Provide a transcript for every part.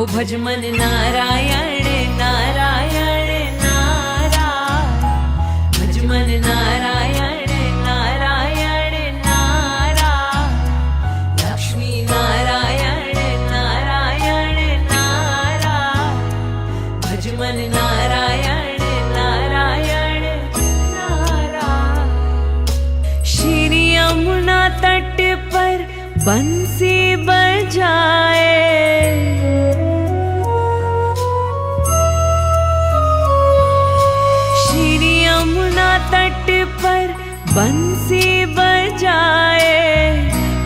हो भज मन नारायण नारायण नारायण, भज मन नारायण नारायण नारायण, लक्ष्मी नारायण नारायण नारायण, भज मन नारायण नारायण नारायण। श्री यमुना तट पर बंसी बजाए, श्री यमुना तट पर बंसी बजाए,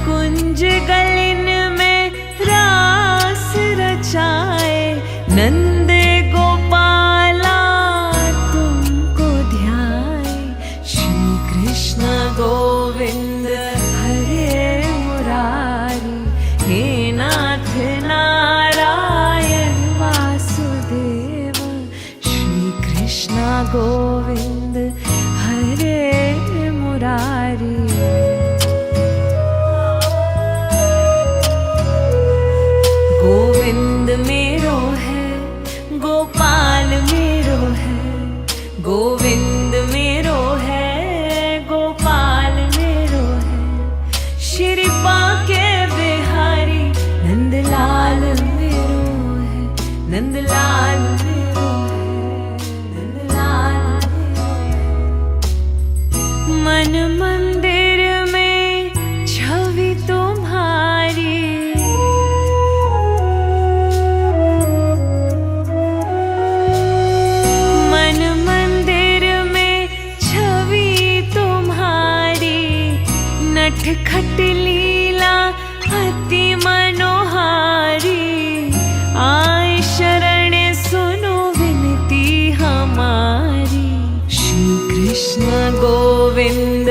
कुंज गलिन में रास रचाए, नंद गोपाला तुमको ध्याए, श्री कृष्ण गोविंद हरे मुरारी, हे नाथ नारायण वासुदेव, श्री कृष्ण गोविंद हरे मुरारी। गोविंद मेरो है गोपाल मेरो है, गोविंद मेरो है गोपाल मेरो है, श्री पाके बिहारी नंदलाल मेरो है, नंदलाल मेरो है, नंदलाल मेरो है। मन मंदिर में छवि तुम्हारी, मन मंदिर में छवि तुम्हारी, नटखट लीला अति मनोहारी, आए शरण सुनो विनती हमारी, श्री कृष्ण गोविंद